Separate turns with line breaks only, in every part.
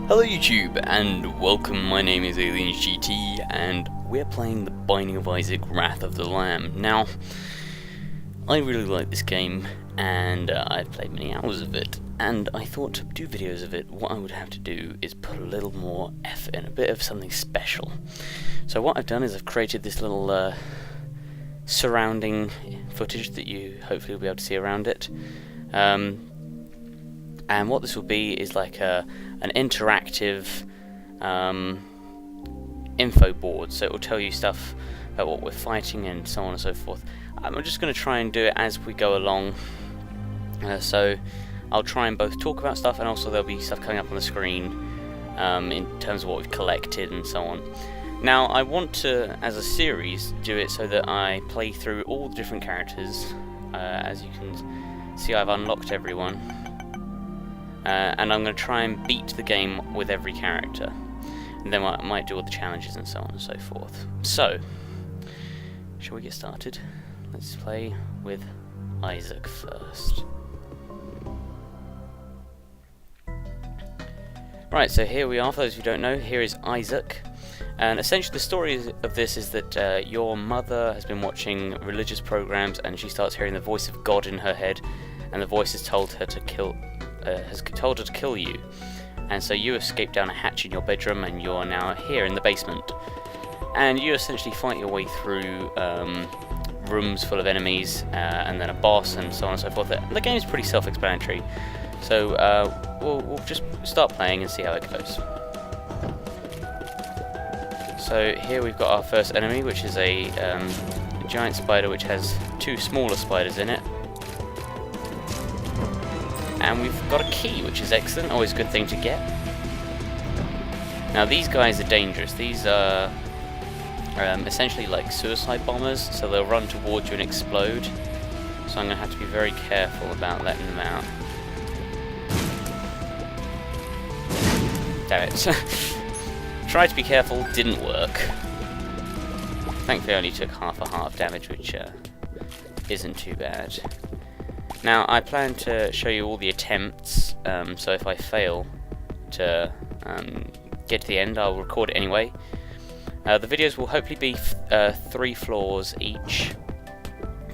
Hello YouTube, and welcome. My name is AliensGT, and we're playing The Binding of Isaac: Wrath of the Lamb. Now, I really like this game, and I've played many hours of it, and I thought to do videos of it, what I would have to do is put a little more effort in, a bit of something special. So what I've done is I've created this little surrounding footage that you hopefully will be able to see around it. And what this will be is like an interactive info board, so it will tell you stuff about what we're fighting and so on and so forth. I'm just going to try and do it as we go along, so I'll try and both talk about stuff, and also there'll be stuff coming up on the screen in terms of what we've collected and so on. Now, I want to, as a series, do it so that I play through all the different characters. As you can see, I've unlocked everyone. And I'm going to try and beat the game with every character. And then I might do all the challenges and so on and so forth. So, shall we get started? Let's play with Isaac first. Right, so here we are. For those who don't know, here is Isaac. And essentially the story of this is that your mother has been watching religious programs, and she starts hearing the voice of God in her head, and the voice has told her to kill you, and so you escape down a hatch in your bedroom, and you're now here in the basement, and you essentially fight your way through rooms full of enemies, and then a boss, and so on and so forth. The game is pretty self-explanatory, so we'll just start playing and see how it goes. So here we've got our first enemy, which is a giant spider which has two smaller spiders in it. And we've got a key, which is excellent, always a good thing to get. Now these guys are dangerous. These are essentially like suicide bombers, so they'll run towards you and explode. So I'm going to have to be very careful about letting them out. Damn it. Tried to be careful, didn't work. Thankfully I only took half a heart of damage, which isn't too bad. Now, I plan to show you all the attempts, so if I fail to get to the end, I'll record it anyway. The videos will hopefully be 3 floors each,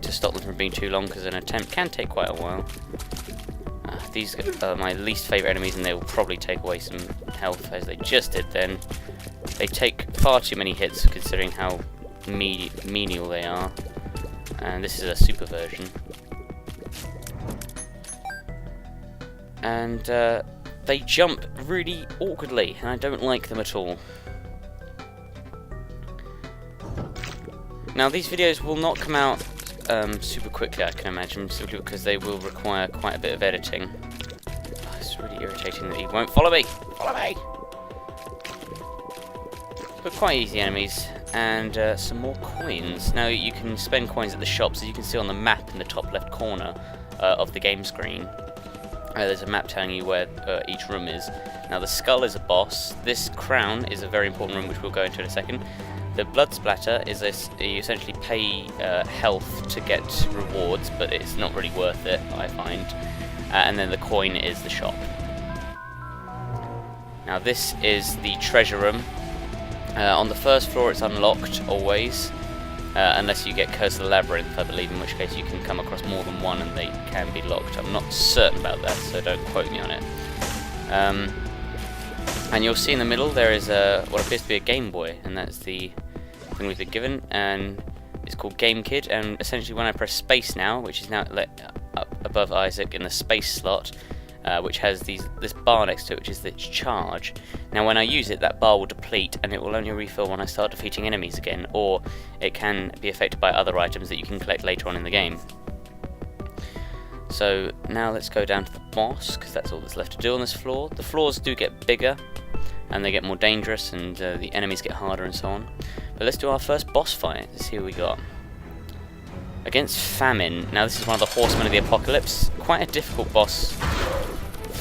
to stop them from being too long, because an attempt can take quite a while. These are my least favourite enemies, and they will probably take away some health, as they just did then. They take far too many hits, considering how menial they are. And this is a super version. And they jump really awkwardly, and I don't like them at all. Now these videos will not come out super quickly, I can imagine, simply because they will require quite a bit of editing. Oh, it's really irritating that he won't follow me! Follow me! But quite easy enemies, and some more coins. Now you can spend coins at the shops, as you can see on the map in the top left corner of the game screen. There's a map telling you where each room is. Now the skull is a boss. This crown is a very important room, which we'll go into in a second. The blood splatter is you essentially pay health to get rewards, but it's not really worth it, I find. And then the coin is the shop. Now this is the treasure room. On the first floor it's unlocked always. Unless you get Curse of the Labyrinth, I believe, in which case you can come across more than one and they can be locked. I'm not certain about that, so don't quote me on it. And you'll see in the middle there is what appears to be a Game Boy, and that's the thing we've been given, and it's called Game Kid, and essentially when I press space now, which is now up above Isaac in the space slot, which has this bar next to it, which is the charge. Now when I use it, that bar will deplete, and it will only refill when I start defeating enemies again, or it can be affected by other items that you can collect later on in the game. So now let's go down to the boss, because that's all that's left to do on this floor. The floors do get bigger, and they get more dangerous, and the enemies get harder and so on. But let's do our first boss fight. Let's see who we got. Against Famine. Now this is one of the Horsemen of the Apocalypse. Quite a difficult boss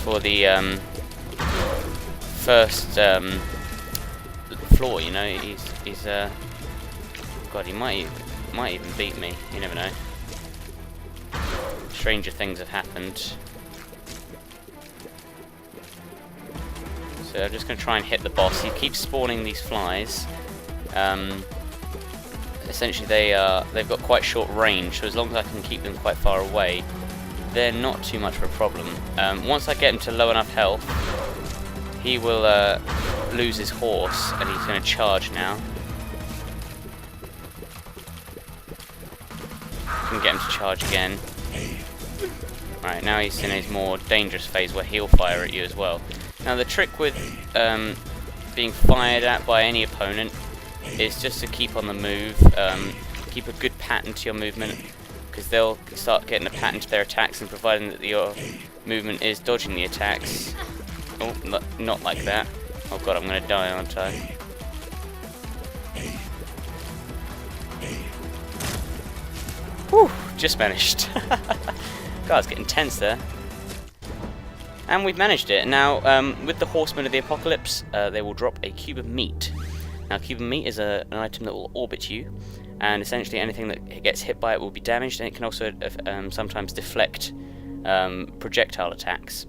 for the first floor, you know. He's God, he might even beat me. You never know. Stranger things have happened. So I'm just going to try and hit the boss. He keeps spawning these flies. Essentially they've got quite short range, so as long as I can keep them quite far away, they're not too much of a problem. Once I get him to low enough health, he will lose his horse, and he's going to charge now. Can get him to charge again. Right, now he's in his more dangerous phase where he'll fire at you as well. Now the trick with being fired at by any opponent is just to keep on the move, keep a good pattern to your movement, because they'll start getting a pattern to their attacks, and providing that your movement is dodging the attacks. Oh, not like that. Oh god, I'm going to die, aren't I? Whew, just managed. God, it's getting tense there. And we've managed it. Now, with the Horsemen of the Apocalypse, they will drop a cube of meat. Now, cube of meat is an item that will orbit you, and essentially anything that gets hit by it will be damaged, and it can also sometimes deflect projectile attacks.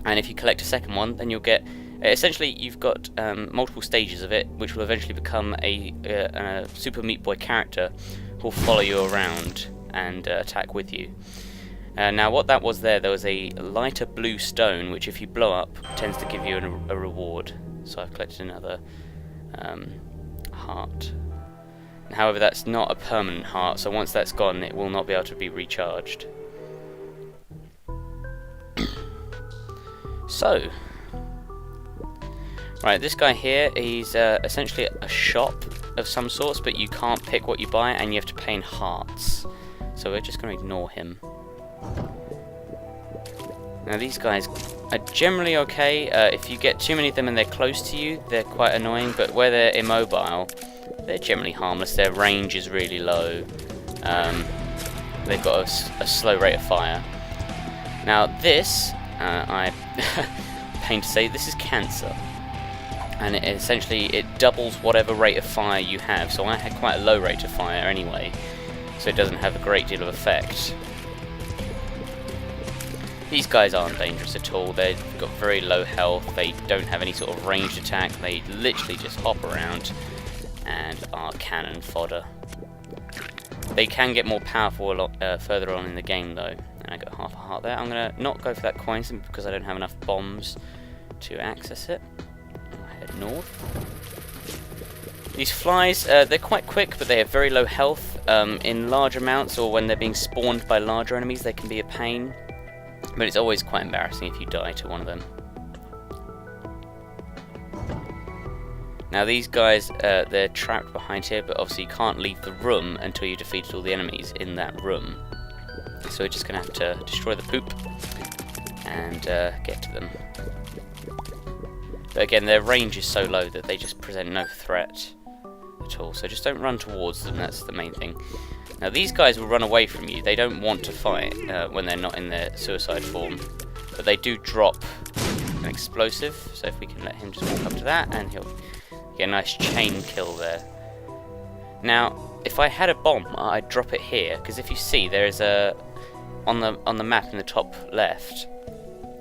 And if you collect a second one, then you'll get... essentially, you've got multiple stages of it, which will eventually become a Super Meat Boy character who will follow you around and attack with you. Now, what that was there was a lighter blue stone, which if you blow up, tends to give you a reward. So I've collected another heart. However, that's not a permanent heart, so once that's gone, it will not be able to be recharged. So, right, this guy here, he's essentially a shop of some sorts, but you can't pick what you buy, and you have to pay in hearts. So we're just going to ignore him. Now these guys are generally okay. If you get too many of them and they're close to you, they're quite annoying, but where they're immobile, they're generally harmless. Their range is really low. They've got a slow rate of fire. Now this, I pain to say, this is cancer. And essentially it doubles whatever rate of fire you have. So I had quite a low rate of fire anyway, so it doesn't have a great deal of effect. These guys aren't dangerous at all. They've got very low health, they don't have any sort of ranged attack, they literally just hop around and are cannon fodder. They can get more powerful a lot further on in the game though. And I got half a heart there. I'm going to not go for that coin because I don't have enough bombs to access it. I'll head north. These flies, they're quite quick, but they have very low health. In large amounts, or when they're being spawned by larger enemies, they can be a pain. But it's always quite embarrassing if you die to one of them. Now these guys, they're trapped behind here, but obviously you can't leave the room until you've defeated all the enemies in that room. So we're just going to have to destroy the poop and get to them. But again, their range is so low that they just present no threat at all. So just don't run towards them, that's the main thing. Now these guys will run away from you. They don't want to fight when they're not in their suicide form. But they do drop an explosive. So if we can let him just walk up to that, and he'll get a nice chain kill there. Now, if I had a bomb, I'd drop it here, because if you see, there is a on the map in the top left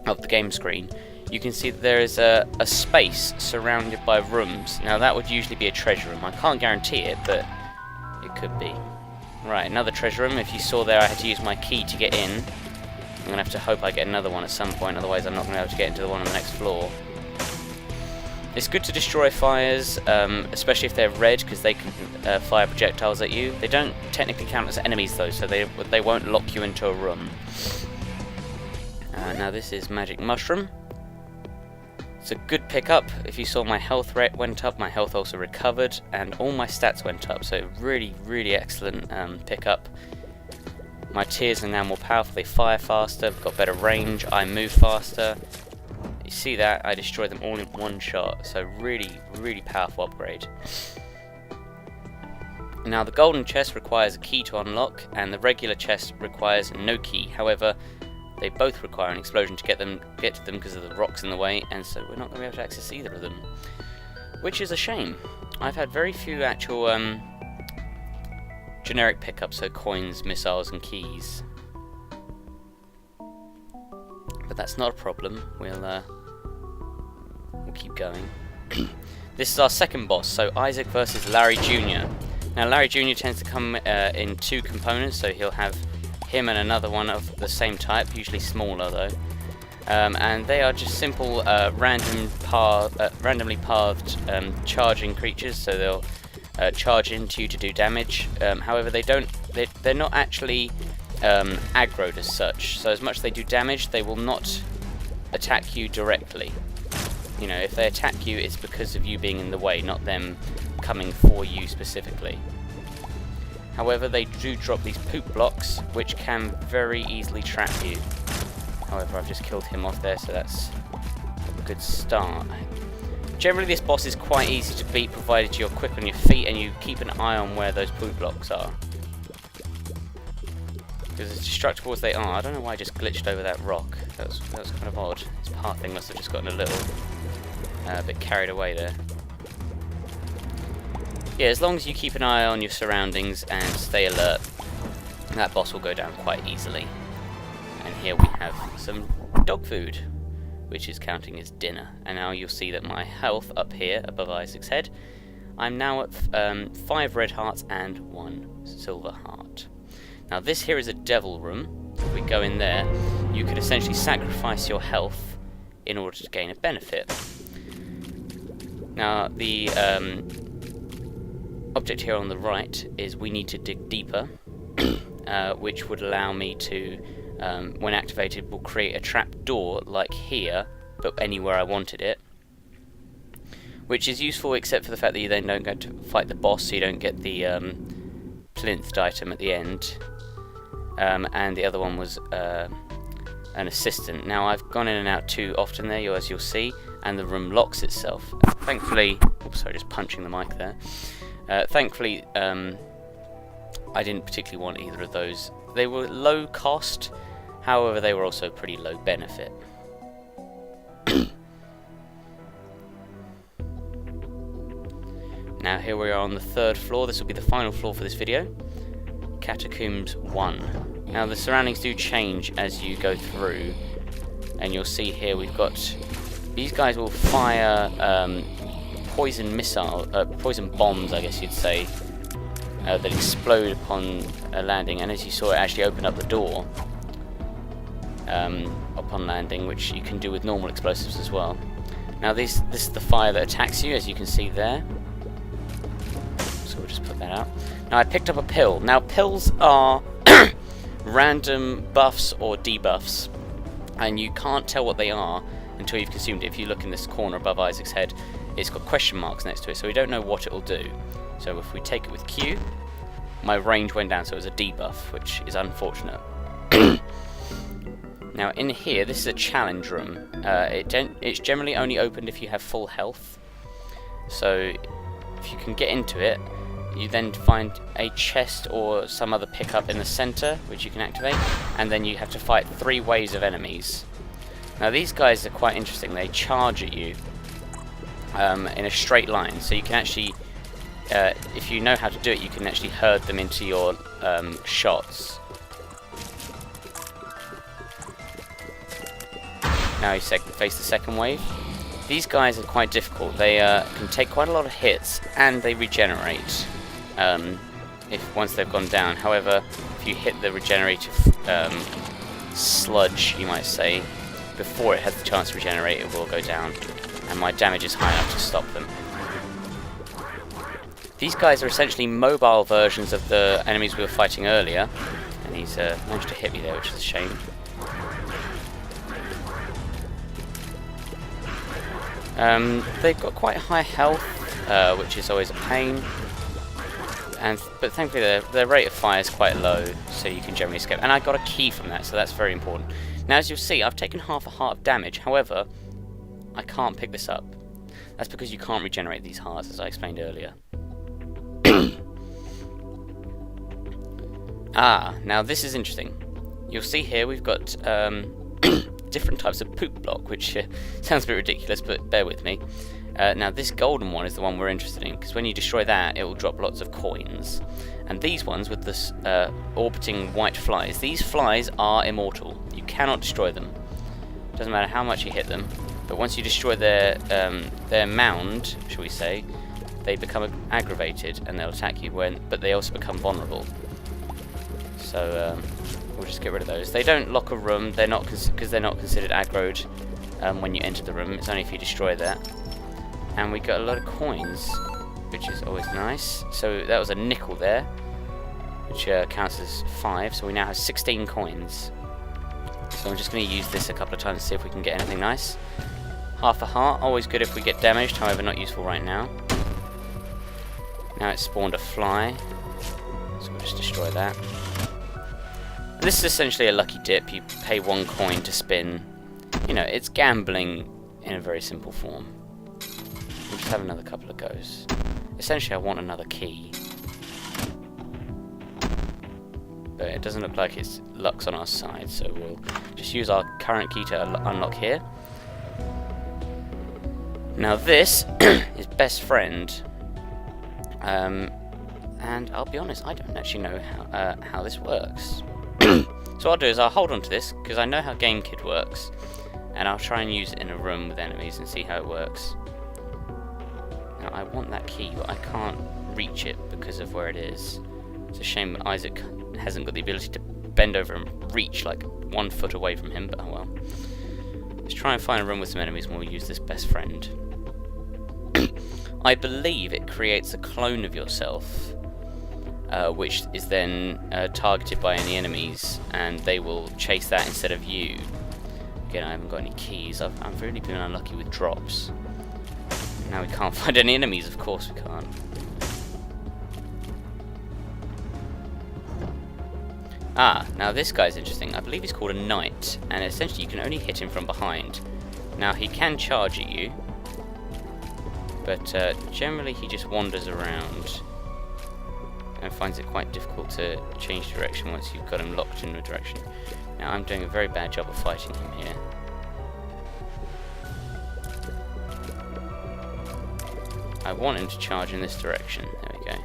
of the game screen, you can see that there is a space surrounded by rooms. Now that would usually be a treasure room. I can't guarantee it, but it could be. Right, another treasure room. If you saw there, I had to use my key to get in. I'm going to have to hope I get another one at some point, otherwise I'm not going to be able to get into the one on the next floor. It's good to destroy fires, especially if they're red, because they can fire projectiles at you. They don't technically count as enemies though, so they won't lock you into a room. Now this is Magic Mushroom. It's a good pickup. If you saw, my health rate went up, my health also recovered, and all my stats went up, so really, really excellent pickup. My tears are now more powerful, they fire faster, got better range, I move faster. You see that? I destroyed them all in one shot, so really, really powerful upgrade. Now the golden chest requires a key to unlock, and the regular chest requires no key. However, they both require an explosion to get to them because of the rocks in the way, and so we're not going to be able to access either of them. Which is a shame. I've had very few actual generic pickups, so coins, missiles and keys. But that's not a problem. We'll keep going. This is our second boss, so Isaac versus Larry Jr. Now Larry Jr. tends to come in 2 components, so he'll have him and another one of the same type, usually smaller though. And they are just simple randomly pathed charging creatures, so they'll charge into you to do damage. However, they're not actually aggroed as such, so as much as they do damage, they will not attack you directly. You know, if they attack you, it's because of you being in the way, not them coming for you specifically. However, they do drop these poop blocks, which can very easily trap you. However, I've just killed him off there, so that's a good start. Generally, this boss is quite easy to beat, provided you're quick on your feet and you keep an eye on where those poop blocks are. Because as destructible as they are, I don't know why I just glitched over that rock. That was kind of odd. Its pathing must have just gotten a little bit carried away there. Yeah, as long as you keep an eye on your surroundings and stay alert, that boss will go down quite easily. And here we have some dog food, which is counting as dinner. And now you'll see that my health up here above Isaac's head, I'm now at 5 red hearts and 1 silver heart. Now this here is a devil room. If we go in there, you could essentially sacrifice your health in order to gain a benefit. Now the object here on the right is we need to dig deeper, which would allow me to, when activated, will create a trap door like here, but anywhere I wanted it. Which is useful except for the fact that you then don't go to fight the boss, so you don't get the plinth item at the end. And the other one was an assistant. Now I've gone in and out too often there, as you'll see, and the room locks itself. Thankfully, oops, sorry, just punching the mic there. Thankfully, I didn't particularly want either of those. They were low cost, however they were also pretty low benefit. Now here we are on the 3rd floor. This will be the final floor for this video. Catacombs 1. Now the surroundings do change as you go through, and you'll see here we've got these guys will fire poison bombs, I guess you'd say, that explode upon a landing, and as you saw, it actually opened up the door upon landing, which you can do with normal explosives as well. Now this is the fire that attacks you, as you can see there. So we'll just put that out. Now I picked up a pill. Now pills are random buffs or debuffs, and you can't tell what they are until you've consumed it. If you look in this corner above Isaac's head, it's got question marks next to it, so we don't know what it will do. So if we take it with Q, my range went down, so it was a debuff, which is unfortunate. Now in here, this is a challenge room. It's generally only opened if you have full health. So if you can get into it, you then find a chest or some other pickup in the center, which you can activate, and then you have to fight 3 waves of enemies. Now these guys are quite interesting. They charge at you in a straight line, so you can actually, if you know how to do it, you can actually herd them into your shots. Now you face the second wave. These guys are quite difficult. They can take quite a lot of hits, and they regenerate once they've gone down. However, if you hit the regenerative sludge, you might say, before it has the chance to regenerate, it will go down, and my damage is high enough to stop them. These guys are essentially mobile versions of the enemies we were fighting earlier, and he's managed to hit me there, which is a shame. They've got quite high health, which is always a pain, but thankfully their rate of fire is quite low, so you can generally escape. And I got a key from that, so that's very important. Now as you'll see, I've taken half a heart of damage, however, I can't pick this up. That's because you can't regenerate these hearts, as I explained earlier. Now this is interesting. You'll see here we've got different types of poop block, which sounds a bit ridiculous, but bear with me. Now this golden one is the one we're interested in, because when you destroy that, it will drop lots of coins. And these ones with this orbiting white flies, these flies are immortal. You cannot destroy them. Doesn't matter how much you hit them, But once you destroy their mound, shall we say, they become aggravated and they'll attack you. But they also become vulnerable. So we'll just get rid of those. They don't lock a room. They're not because they're not considered aggroed when you enter the room. It's only if you destroy that. And we got a lot of coins, which is always nice. So that was a nickel there, which counts as 5. So we now have 16 coins. So I'm just going to use this a couple of times to see if we can get anything nice. Half a heart, always good if we get damaged, however not useful right now. Now it's spawned a fly, so we'll just destroy that. And this is essentially a lucky dip. You pay 1 coin to spin. You know, it's gambling in a very simple form. We'll just have another couple of goes. Essentially I want another key. But it doesn't look like it's luck's on our side, so we'll just use our current key to unlock here. Now this is best friend, and I'll be honest, I don't actually know how this works. So what I'll do is I'll hold on to this because I know how GameKid works, and I'll try and use it in a room with enemies and see how it works. Now I want that key, but I can't reach it because of where it is. It's a shame that Isaac hasn't got the ability to bend over and reach like 1 foot away from him, but oh well. Let's try and find a room with some enemies and we'll use this best friend. I believe it creates a clone of yourself, which is then targeted by any enemies, and they will chase that instead of you. Again, I haven't got any keys. I've really been unlucky with drops. Now we can't find any enemies, of course we can't. Ah, now this guy's interesting. I believe he's called a knight, and essentially you can only hit him from behind. Now he can charge at you, but generally he just wanders around and finds it quite difficult to change direction once you've got him locked in a direction. Now I'm doing a very bad job of fighting him here. I want him to charge in this direction. There we go.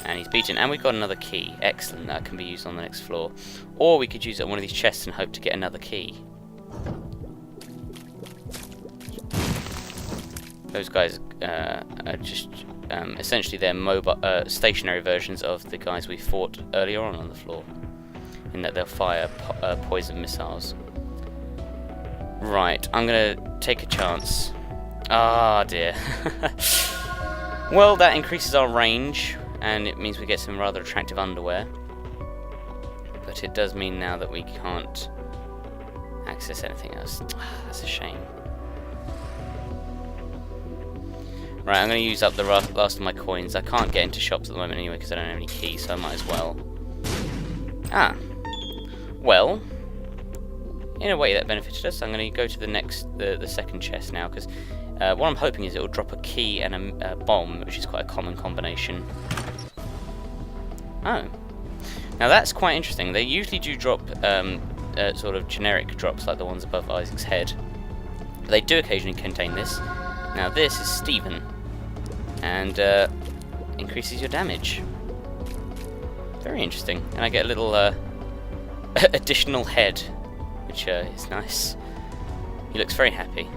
And he's beaten, and we've got another key. Excellent, that can be used on the next floor. Or we could use it on one of these chests and hope to get another key. Those guys are just essentially they're mobile, stationary versions of the guys we fought earlier on the floor, in that they'll fire poison missiles. Right, I'm gonna take a chance. Ah, dear. Well, that increases our range, and it means we get some rather attractive underwear. But it does mean now that we can't access anything else. That's a shame. Right, I'm going to use up the last of my coins. I can't get into shops at the moment anyway because I don't have any keys, so I might as well. Ah. Well, in a way that benefited us. I'm going to go to the second chest now, because what I'm hoping is it will drop a key and a bomb, which is quite a common combination. Oh. Now that's quite interesting. They usually do drop sort of generic drops like the ones above Isaac's head. But they do occasionally contain this. Now this is Stephen, and increases your damage. Very interesting. And I get a little additional head, which is nice. He looks very happy.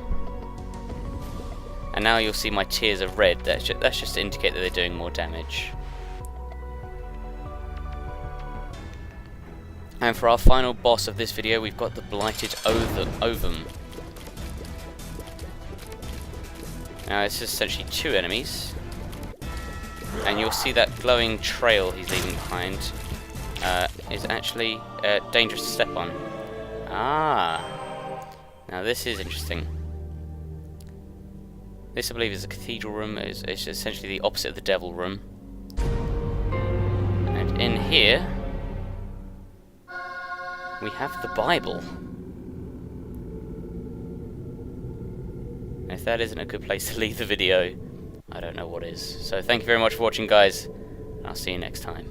And now you'll see my tears are red. That's just to indicate that they're doing more damage. And for our final boss of this video, we've got the Blighted Ovum. Now it's essentially 2 enemies, and you'll see that glowing trail he's leaving behind is actually dangerous to step on. Ah, now this is interesting. This, I believe, is a cathedral room. It's essentially the opposite of the devil room. And in here, we have the Bible. And if that isn't a good place to leave the video, I don't know what is. So thank you very much for watching, guys, and I'll see you next time.